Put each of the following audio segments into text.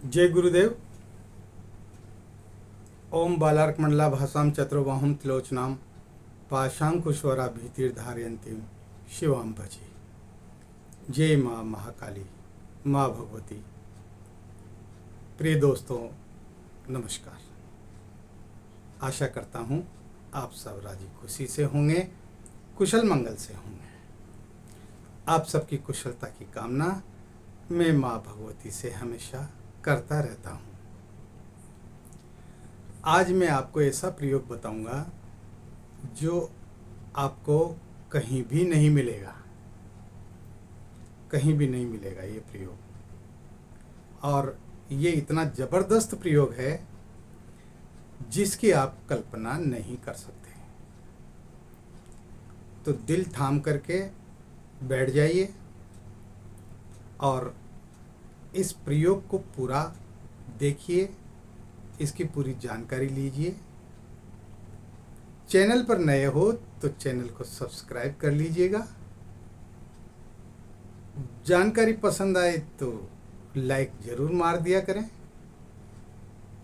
जय गुरुदेव। ओम बालार्कमंडला भाषाम चतुर्बाहुं त्रिलोचनाम पाशांकुशवरा भीतिर्धारयन्तीं शिवां भजे। जय माँ महाकाली, माँ भगवती। प्रिय दोस्तों, नमस्कार। आशा करता हूँ आप सब राजी खुशी से होंगे, कुशल मंगल से होंगे। आप सबकी कुशलता की कामना मैं माँ भगवती से हमेशा करता रहता हूँ। आज मैं आपको ऐसा प्रयोग बताऊंगा जो आपको कहीं भी नहीं मिलेगा, कहीं भी नहीं मिलेगा ये प्रयोग। और ये इतना ज़बरदस्त प्रयोग है जिसकी आप कल्पना नहीं कर सकते। तो दिल थाम करके बैठ जाइए और इस प्रयोग को पूरा देखिए, इसकी पूरी जानकारी लीजिए। चैनल पर नए हो तो चैनल को सब्सक्राइब कर लीजिएगा। जानकारी पसंद आए तो लाइक ज़रूर मार दिया करें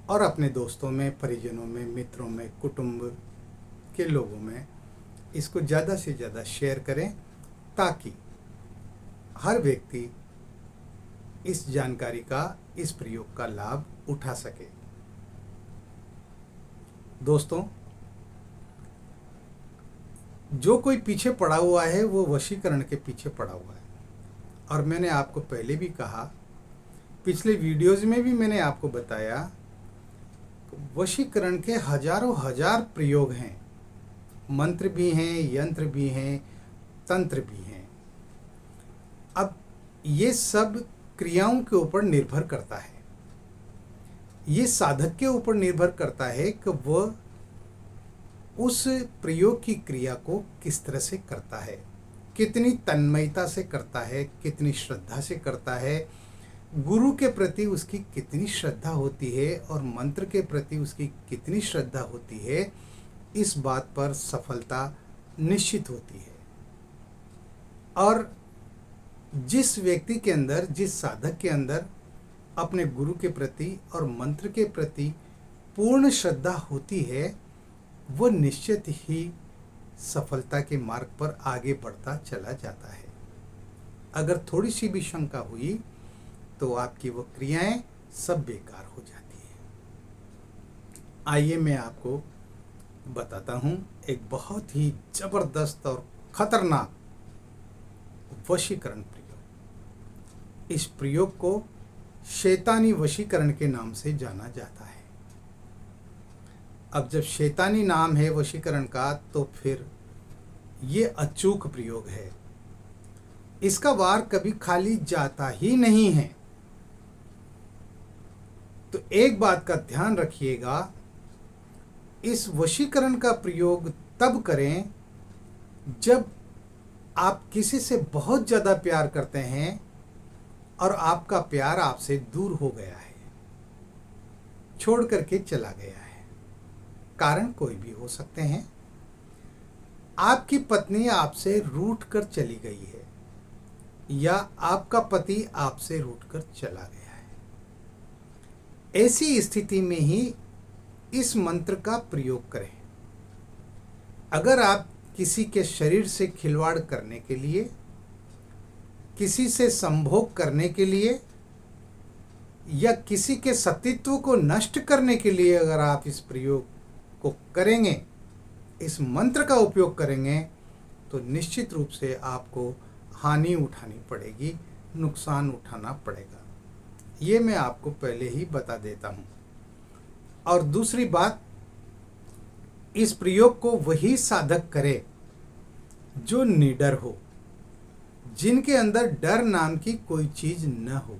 और अपने दोस्तों में, परिजनों में, मित्रों में, कुटुंब के लोगों में इसको ज़्यादा से ज़्यादा शेयर करें ताकि हर व्यक्ति इस जानकारी का, इस प्रयोग का लाभ उठा सके। दोस्तों, जो कोई पीछे पड़ा हुआ है वो वशीकरण के पीछे पड़ा हुआ है। और मैंने आपको पहले भी कहा, पिछले वीडियोज में भी मैंने आपको बताया, वशीकरण के हजारों हजार प्रयोग हैं। मंत्र भी हैं, यंत्र भी हैं, तंत्र भी हैं। अब ये सब क्रियाओं के ऊपर निर्भर करता है, ये साधक के ऊपर निर्भर करता है कि वह उस प्रयोग की क्रिया को किस तरह से करता है, कितनी तन्मयता से करता है, कितनी श्रद्धा से करता है, गुरु के प्रति उसकी कितनी श्रद्धा होती है और मंत्र के प्रति उसकी कितनी श्रद्धा होती है। इस बात पर सफलता निश्चित होती है। और जिस व्यक्ति के अंदर, जिस साधक के अंदर अपने गुरु के प्रति और मंत्र के प्रति पूर्ण श्रद्धा होती है, वो निश्चित ही सफलता के मार्ग पर आगे बढ़ता चला जाता है। अगर थोड़ी सी भी शंका हुई तो आपकी वो क्रियाएं सब बेकार हो जाती है। आइए मैं आपको बताता हूँ एक बहुत ही जबरदस्त और खतरनाक वशीकरण प्रयोग। इस प्रयोग को शैतानी वशीकरण के नाम से जाना जाता है। अब जब शैतानी नाम है वशीकरण का, तो फिर ये अचूक प्रयोग है। इसका वार कभी खाली जाता ही नहीं है। तो एक बात का ध्यान रखिएगा, इस वशीकरण का प्रयोग तब करें जब आप किसी से बहुत ज़्यादा प्यार करते हैं और आपका प्यार आपसे दूर हो गया है, छोड़ करके चला गया है। कारण कोई भी हो सकते हैं। आपकी पत्नी आपसे रूठ कर चली गई है या आपका पति आपसे रूठ कर चला गया है। ऐसी स्थिति में ही इस मंत्र का प्रयोग करें। अगर आप किसी के शरीर से खिलवाड़ करने के लिए, किसी से संभोग करने के लिए या किसी के सतीत्व को नष्ट करने के लिए अगर आप इस प्रयोग को करेंगे, इस मंत्र का उपयोग करेंगे, तो निश्चित रूप से आपको हानि उठानी पड़ेगी, नुकसान उठाना पड़ेगा। ये मैं आपको पहले ही बता देता हूँ। और दूसरी बात, इस प्रयोग को वही साधक करे जो निडर हो, जिनके अंदर डर नाम की कोई चीज न हो,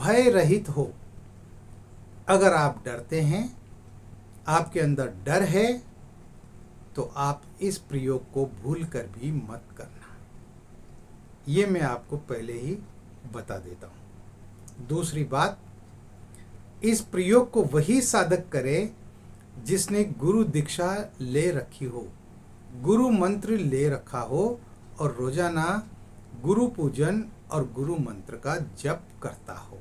भय रहित हो। अगर आप डरते हैं, आपके अंदर डर है, तो आप इस प्रयोग को भूल कर भी मत करना। ये मैं आपको पहले ही बता देता हूँ। दूसरी बात, इस प्रयोग को वही साधक करे जिसने गुरु दीक्षा ले रखी हो, गुरु मंत्र ले रखा हो और रोजाना गुरु पूजन और गुरु मंत्र का जप करता हो।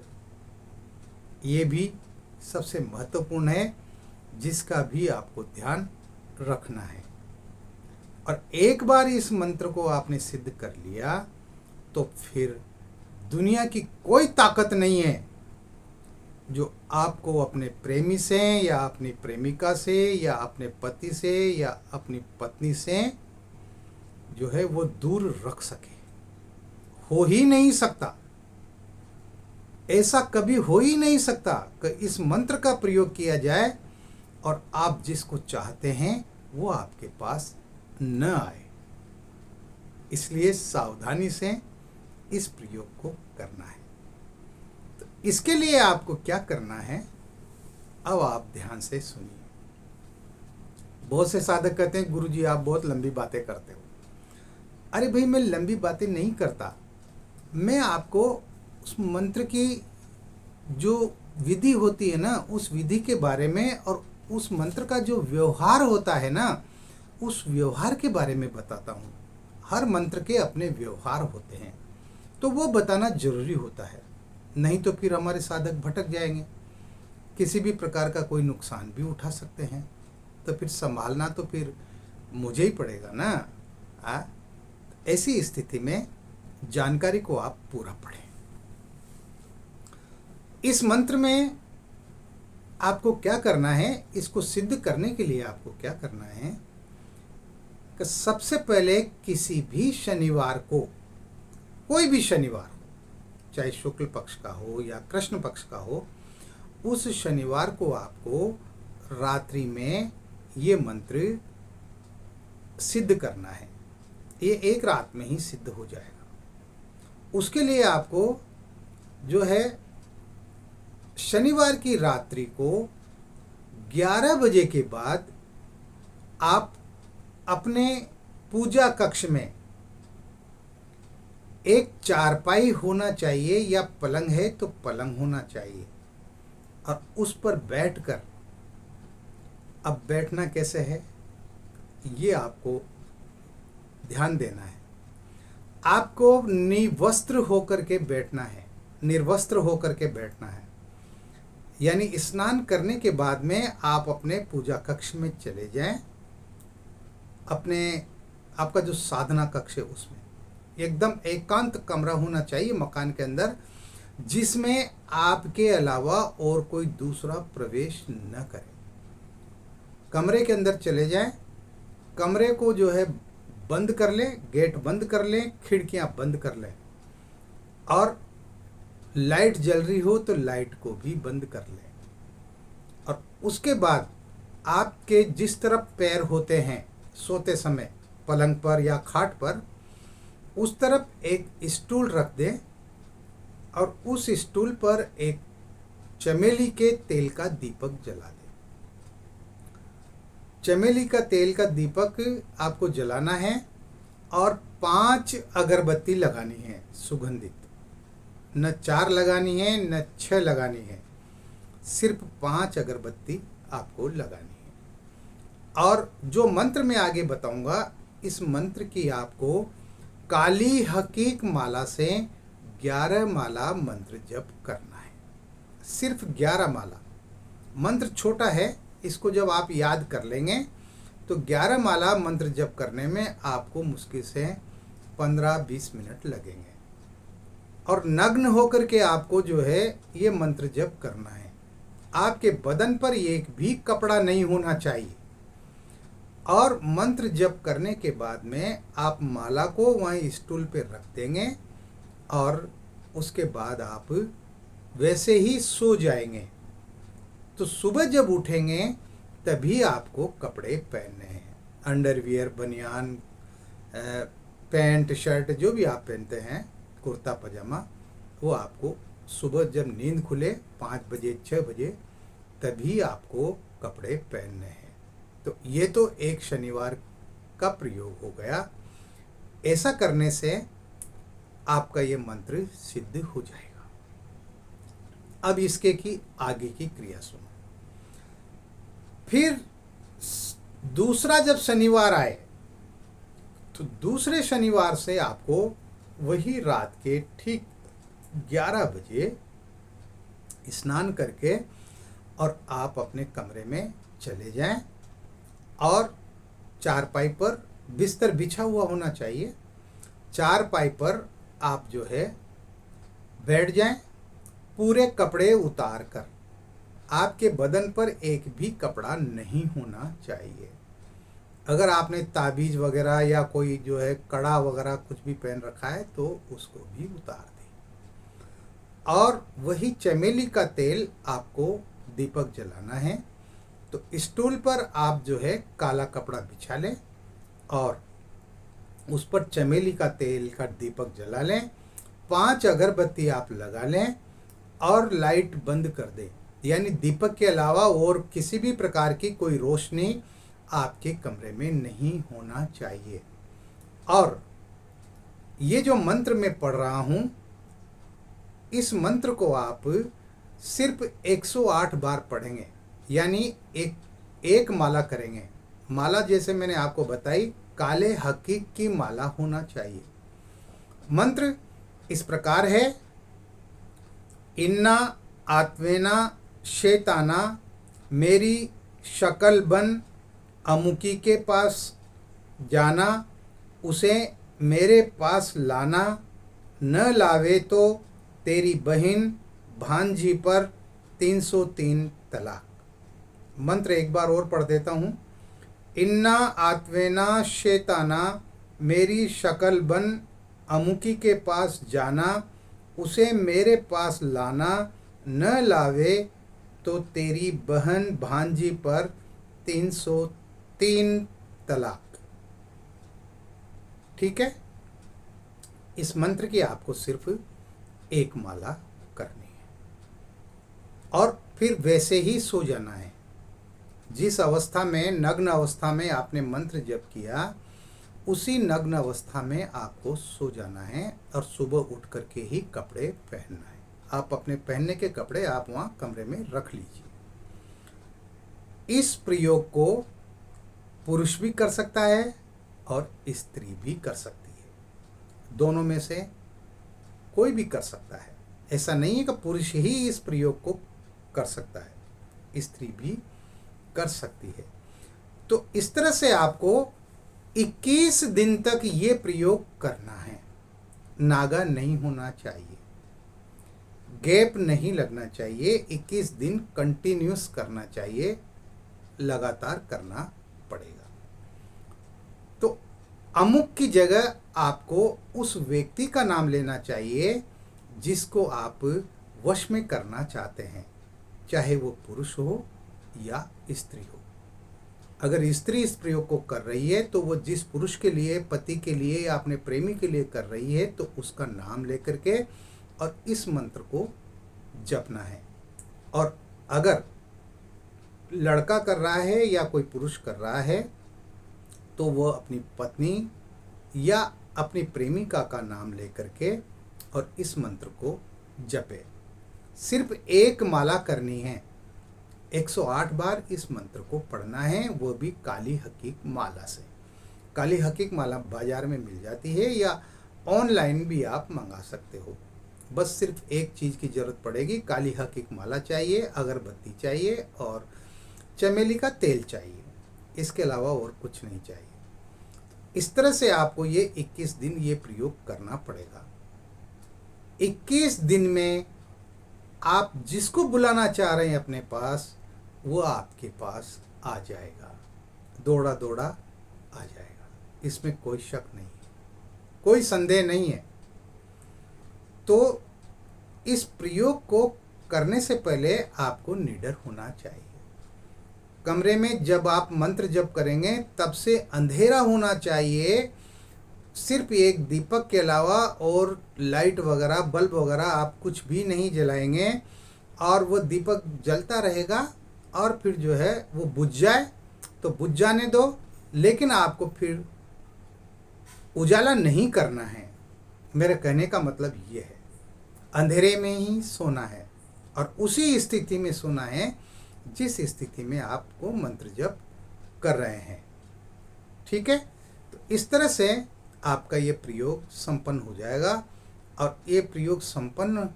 ये भी सबसे महत्वपूर्ण है, जिसका भी आपको ध्यान रखना है। और एक बार इस मंत्र को आपने सिद्ध कर लिया तो फिर दुनिया की कोई ताकत नहीं है जो आपको अपने प्रेमी से या अपनी प्रेमिका से या अपने पति से या अपनी पत्नी से जो है वो दूर रख सके। हो ही नहीं सकता, ऐसा कभी हो ही नहीं सकता कि इस मंत्र का प्रयोग किया जाए और आप जिसको चाहते हैं वो आपके पास न आए। इसलिए सावधानी से इस प्रयोग को करना है। तो इसके लिए आपको क्या करना है, अब आप ध्यान से सुनिए। बहुत से साधक कहते हैं गुरुजी आप बहुत लंबी बातें करते हो। अरे भाई, मैं लंबी बातें नहीं करता, मैं आपको उस मंत्र की जो विधि होती है ना, उस विधि के बारे में और उस मंत्र का जो व्यवहार होता है ना, उस व्यवहार के बारे में बताता हूँ। हर मंत्र के अपने व्यवहार होते हैं, तो वो बताना जरूरी होता है, नहीं तो फिर हमारे साधक भटक जाएंगे, किसी भी प्रकार का कोई नुकसान भी उठा सकते हैं। तो फिर संभालना तो फिर मुझे ही पड़ेगा ना। ऐसी स्थिति में जानकारी को आप पूरा पढ़ें। इस मंत्र में आपको क्या करना है, इसको सिद्ध करने के लिए आपको क्या करना है कि सबसे पहले किसी भी शनिवार को, कोई भी शनिवार हो, चाहे शुक्ल पक्ष का हो या कृष्ण पक्ष का हो, उस शनिवार को आपको रात्रि में ये मंत्र सिद्ध करना है। ये एक रात में ही सिद्ध हो जाएगा। उसके लिए आपको जो है शनिवार की रात्रि को 11 बजे के बाद आप अपने पूजा कक्ष में एक चारपाई होना चाहिए या पलंग है तो पलंग होना चाहिए, और उस पर बैठकर, अब बैठना कैसे है ये आपको ध्यान देना है। आपको निवस्त्र होकर के बैठना है, निर्वस्त्र होकर के बैठना है। यानी स्नान करने के बाद में आप अपने पूजा कक्ष में चले जाएं, आपका जो साधना कक्ष है उसमें एकदम एकांत कमरा होना चाहिए मकान के अंदर, जिसमें आपके अलावा और कोई दूसरा प्रवेश न करे। कमरे के अंदर चले जाएं, कमरे को जो है बंद कर लें, गेट बंद कर लें, खिड़कियां बंद कर लें, और लाइट जल रही हो तो लाइट को भी बंद कर लें। और उसके बाद आपके जिस तरफ पैर होते हैं सोते समय पलंग पर या खाट पर, उस तरफ एक स्टूल रख दें और उस स्टूल पर एक चमेली के तेल का दीपक जला दें। चमेली का तेल का दीपक आपको जलाना है और 5 अगरबत्ती लगानी है सुगंधित, न 4 लगानी है न 6 लगानी है, सिर्फ 5 अगरबत्ती आपको लगानी है। और जो मंत्र मैं आगे बताऊंगा, इस मंत्र की आपको काली हकीक माला से 11 माला मंत्र जप करना है, सिर्फ 11 माला। मंत्र छोटा है, इसको जब आप याद कर लेंगे तो 11 माला मंत्र जप करने में आपको मुश्किल से 15-20 मिनट लगेंगे। और नग्न होकर के आपको जो है ये मंत्र जप करना है। आपके बदन पर एक भी कपड़ा नहीं होना चाहिए। और मंत्र जप करने के बाद में आप माला को वहीं स्टूल पे रख देंगे और उसके बाद आप वैसे ही सो जाएंगे। तो सुबह जब उठेंगे तभी आपको कपड़े पहनने हैं, अंडरवियर, बनियान, पैंट, शर्ट, जो भी आप पहनते हैं, कुर्ता पजामा, वो आपको सुबह जब नींद खुले 5 बजे 6 बजे तभी आपको कपड़े पहनने हैं। तो ये तो एक शनिवार का प्रयोग हो गया। ऐसा करने से आपका ये मंत्र सिद्ध हो जाएगा। अब इसके की आगे की क्रिया सुनो। फिर दूसरा जब शनिवार आए तो दूसरे शनिवार से आपको वही रात के ठीक 11 बजे स्नान करके और आप अपने कमरे में चले जाएं और चारपाई पर बिस्तर बिछा हुआ होना चाहिए। चारपाई पर आप जो है बैठ जाएं, पूरे कपड़े उतार कर। आपके बदन पर एक भी कपड़ा नहीं होना चाहिए। अगर आपने ताबीज वगैरह या कोई जो है कड़ा वगैरह कुछ भी पहन रखा है तो उसको भी उतार दें। और वही चमेली का तेल आपको दीपक जलाना है। तो स्टूल पर आप जो है काला कपड़ा बिछा लें और उस पर चमेली का तेल का दीपक जला लें। 5 अगरबत्ती आप लगा लें और लाइट बंद कर दें, यानी दीपक के अलावा और किसी भी प्रकार की कोई रोशनी आपके कमरे में नहीं होना चाहिए। और ये जो मंत्र मैं पढ़ रहा हूं, इस मंत्र को आप सिर्फ 108 बार पढ़ेंगे, यानी एक माला करेंगे। माला जैसे मैंने आपको बताई काले हकीक की माला होना चाहिए। मंत्र इस प्रकार है, इन्ना आत्वेना शैताना मेरी शक्ल बन अमुकी के पास जाना, उसे मेरे पास लाना, न लावे तो तेरी बहन भांजी पर 303 तलाक। मंत्र एक बार और पढ़ देता हूँ। इन्ना आत्वेना शैताना मेरी शक्ल बन अमुकी के पास जाना, उसे मेरे पास लाना, न लावे तो तेरी बहन भांजी पर 303 तलाक। ठीक है, इस मंत्र की आपको सिर्फ एक माला करनी है और फिर वैसे ही सो जाना है। जिस अवस्था में नग्न अवस्था में आपने मंत्र जप किया, उसी नग्न अवस्था में आपको सो जाना है और सुबह उठ करके ही कपड़े पहनना है। आप अपने पहनने के कपड़े आप वहाँ कमरे में रख लीजिए। इस प्रयोग को पुरुष भी कर सकता है और स्त्री भी कर सकती है। दोनों में से कोई भी कर सकता है। ऐसा नहीं है कि पुरुष ही इस प्रयोग को कर सकता है, स्त्री भी कर सकती है। तो इस तरह से आपको 21 दिन तक ये प्रयोग करना है। नागा नहीं होना चाहिए, गैप नहीं लगना चाहिए, 21 दिन कंटिन्यूस करना चाहिए, लगातार करना पड़ेगा। तो अमुक की जगह आपको उस व्यक्ति का नाम लेना चाहिए जिसको आप वश में करना चाहते हैं, चाहे वो पुरुष हो या स्त्री हो। अगर स्त्री इस प्रयोग को कर रही है तो वो जिस पुरुष के लिए, पति के लिए या अपने प्रेमी के लिए कर रही है, तो उसका नाम लेकर के और इस मंत्र को जपना है। और अगर लड़का कर रहा है या कोई पुरुष कर रहा है तो वो अपनी पत्नी या अपनी प्रेमिका का नाम लेकर के और इस मंत्र को जपे। सिर्फ एक माला करनी है, 108 बार इस मंत्र को पढ़ना है, वो भी काली हकीक माला से। काली हकीक माला बाजार में मिल जाती है या ऑनलाइन भी आप मंगा सकते हो। बस सिर्फ एक चीज़ की ज़रूरत पड़ेगी, काली हकीक माला चाहिए, अगरबत्ती चाहिए और चमेली का तेल चाहिए। इसके अलावा और कुछ नहीं चाहिए। इस तरह से आपको ये 21 दिन ये प्रयोग करना पड़ेगा। 21 दिन में आप जिसको बुलाना चाह रहे हैं अपने पास, वो आपके पास आ जाएगा, दौड़ा दौड़ा आ जाएगा। इसमें कोई शक नहीं है, कोई संदेह नहीं है। तो इस प्रयोग को करने से पहले आपको निडर होना चाहिए। कमरे में जब आप मंत्र जप करेंगे तब से अंधेरा होना चाहिए। सिर्फ एक दीपक के अलावा और लाइट वगैरह, बल्ब वगैरह आप कुछ भी नहीं जलाएंगे और वो दीपक जलता रहेगा और फिर जो है वो बुझ जाए तो बुझ जाने दो, लेकिन आपको फिर उजाला नहीं करना है। मेरे कहने का मतलब ये है, अंधेरे में ही सोना है और उसी स्थिति में सोना है जिस स्थिति में आपको मंत्र जप कर रहे हैं। ठीक है, तो इस तरह से आपका ये प्रयोग संपन्न हो जाएगा और ये प्रयोग संपन्न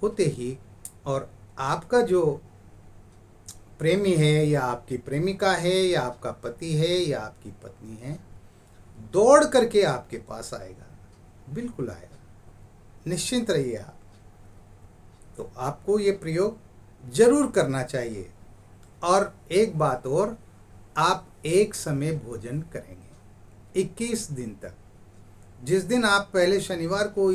होते ही और आपका जो प्रेमी है या आपकी प्रेमिका है या आपका पति है या आपकी पत्नी है, दौड़ करके आपके पास आएगा, बिल्कुल आएगा, निश्चिंत रहिए आप। तो आपको ये प्रयोग जरूर करना चाहिए। और एक बात और, आप एक समय भोजन करेंगे 21 दिन तक। जिस दिन आप पहले शनिवार को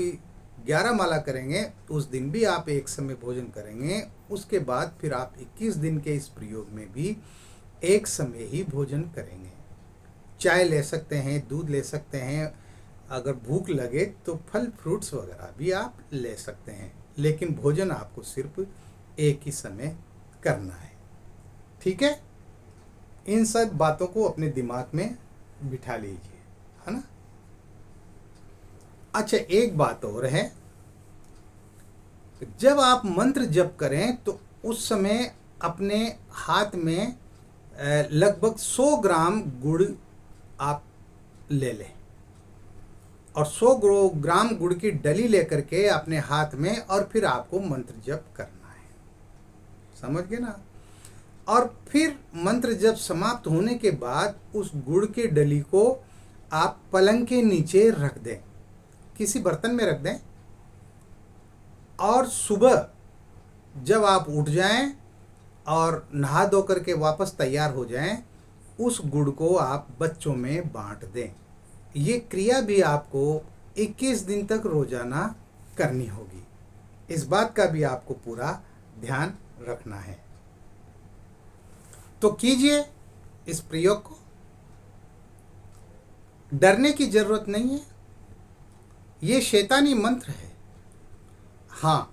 11 माला करेंगे उस दिन भी आप एक समय भोजन करेंगे। उसके बाद फिर आप 21 दिन के इस प्रयोग में भी एक समय ही भोजन करेंगे। चाय ले सकते हैं, दूध ले सकते हैं, अगर भूख लगे तो फल फ्रूट्स वगैरह भी आप ले सकते हैं, लेकिन भोजन आपको सिर्फ एक ही समय करना है। ठीक है, इन सब बातों को अपने दिमाग में बिठा लीजिए, है ना। अच्छा, एक बात और है, जब आप मंत्र जप करें तो उस समय अपने हाथ में लगभग 100 ग्राम गुड़ आप ले लें और 100 ग्राम गुड़ की डली लेकर के अपने हाथ में, और फिर आपको मंत्र जप करना है। समझ गए ना। और फिर मंत्र जप समाप्त होने के बाद उस गुड़ की डली को आप पलंग के नीचे रख दें, किसी बर्तन में रख दें, और सुबह जब आप उठ जाएं और नहा धो करके वापस तैयार हो जाएं, उस गुड़ को आप बच्चों में बांट दें। ये क्रिया भी आपको 21 दिन तक रोजाना करनी होगी। इस बात का भी आपको पूरा ध्यान रखना है। तो कीजिए इस प्रयोग को, डरने की जरूरत नहीं है। ये शैतानी मंत्र है। हाँ,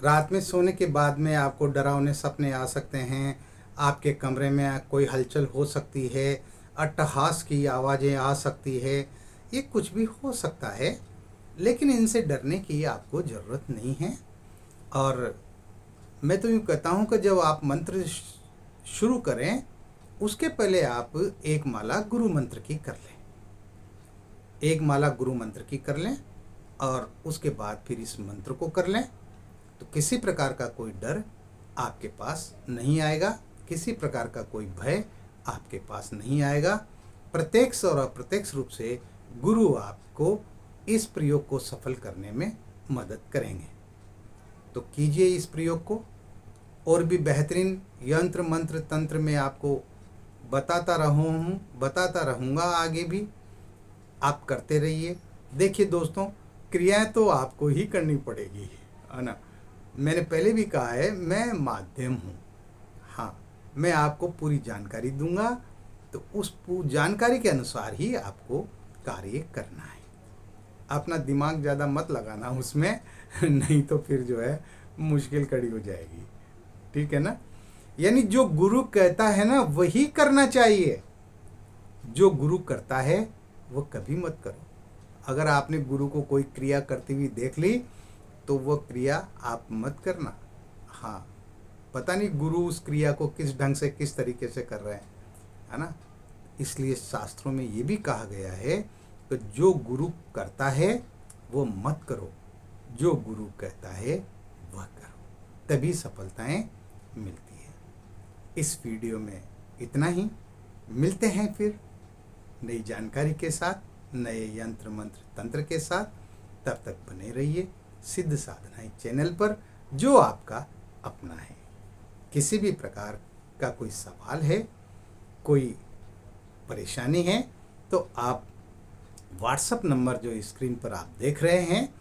रात में सोने के बाद में आपको डरावने सपने आ सकते हैं, आपके कमरे में कोई हलचल हो सकती है, अट्टहास की आवाज़ें आ सकती है, ये कुछ भी हो सकता है, लेकिन इनसे डरने की आपको ज़रूरत नहीं है। और मैं तो यूँ कहता हूँ कि जब आप मंत्र शुरू करें उसके पहले आप एक माला गुरु मंत्र की कर लें, एक माला गुरु मंत्र की कर लें, और उसके बाद फिर इस मंत्र को कर लें। तो किसी प्रकार का कोई डर आपके पास नहीं आएगा, किसी प्रकार का कोई भय आपके पास नहीं आएगा। प्रत्यक्ष और अप्रत्यक्ष रूप से गुरु आपको इस प्रयोग को सफल करने में मदद करेंगे। तो कीजिए इस प्रयोग को। और भी बेहतरीन यंत्र मंत्र तंत्र में आपको बताता रहूँगा आगे भी, आप करते रहिए। देखिए दोस्तों, क्रियाएं तो आपको ही करनी पड़ेगी, है ना। मैंने पहले भी कहा है, मैं माध्यम हूँ। हाँ, मैं आपको पूरी जानकारी दूंगा, तो उस जानकारी के अनुसार ही आपको कार्य करना है। अपना दिमाग ज़्यादा मत लगाना उसमें नहीं तो फिर जो है मुश्किल खड़ी हो जाएगी। ठीक है ना। यानी जो गुरु कहता है ना वही करना चाहिए, जो गुरु करता है वो कभी मत करो। अगर आपने गुरु को कोई क्रिया करती हुई देख ली तो वो क्रिया आप मत करना। हाँ, पता नहीं गुरु उस क्रिया को किस ढंग से किस तरीके से कर रहे हैं, है ना। इसलिए शास्त्रों में ये भी कहा गया है कि जो गुरु करता है वो मत करो, जो गुरु कहता है वह करो, तभी सफलताएं मिलती है। इस वीडियो में इतना ही। मिलते हैं फिर नई जानकारी के साथ, नए यंत्र मंत्र तंत्र के साथ। तब तक बने रहिए सिद्ध साधनाएं चैनल पर, जो आपका अपना है। किसी भी प्रकार का कोई सवाल है, कोई परेशानी है, तो आप व्हाट्सएप नंबर जो स्क्रीन पर आप देख रहे हैं,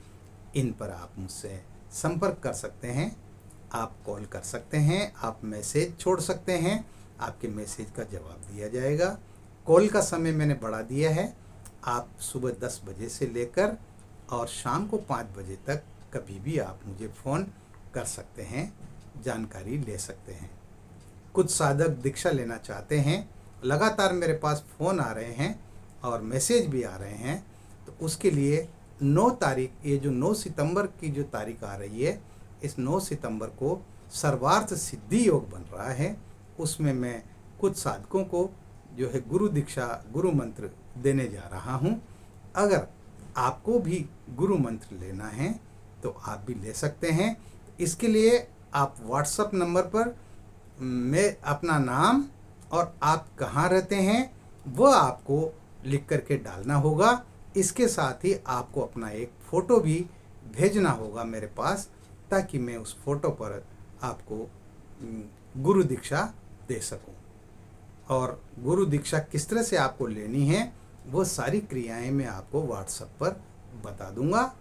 इन पर आप मुझसे संपर्क कर सकते हैं, आप कॉल कर सकते हैं, आप मैसेज छोड़ सकते हैं, आपके मैसेज का जवाब दिया जाएगा। कॉल का समय मैंने बढ़ा दिया है, आप सुबह 10 बजे से लेकर और शाम को 5 बजे तक कभी भी आप मुझे फ़ोन कर सकते हैं, जानकारी ले सकते हैं। कुछ साधक दीक्षा लेना चाहते हैं, लगातार मेरे पास फ़ोन आ रहे हैं और मैसेज भी आ रहे हैं, तो उसके लिए 9 तारीख, ये जो 9 सितंबर की जो तारीख आ रही है, इस 9 सितंबर को सर्वार्थ सिद्धि योग बन रहा है। उसमें मैं कुछ साधकों को जो है गुरु दीक्षा, गुरु मंत्र देने जा रहा हूँ। अगर आपको भी गुरु मंत्र लेना है तो आप भी ले सकते हैं। इसके लिए आप व्हाट्सएप नंबर पर मैं अपना नाम और आप कहाँ रहते हैं वह आपको लिख करके डालना होगा। इसके साथ ही आपको अपना एक फ़ोटो भी भेजना होगा मेरे पास, ताकि मैं उस फोटो पर आपको गुरु दीक्षा दे सकूं। और गुरु दीक्षा किस तरह से आपको लेनी है वो सारी क्रियाएं मैं आपको व्हाट्सएप पर बता दूंगा।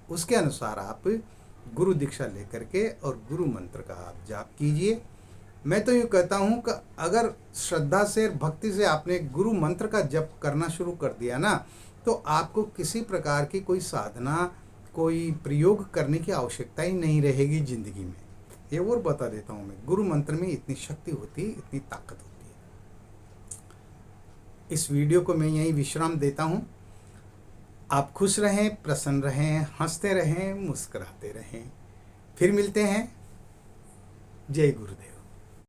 उसके अनुसार आप गुरु दीक्षा लेकर के और गुरु मंत्र का आप जाप कीजिए। मैं तो यूँ कहता हूँ कि अगर श्रद्धा से भक्ति से आपने गुरु मंत्र का जप करना शुरू कर दिया ना, तो आपको किसी प्रकार की कोई साधना, कोई प्रयोग करने की आवश्यकता ही नहीं रहेगी ज़िंदगी में। ये और बता देता हूँ मैं, गुरु मंत्र में इतनी शक्ति होती है, इतनी ताकत होती है। इस वीडियो को मैं यहीं विश्राम देता हूँ। आप खुश रहें, प्रसन्न रहें, हंसते रहें, मुस्कुराते रहें। फिर मिलते हैं। जय गुरुदेव।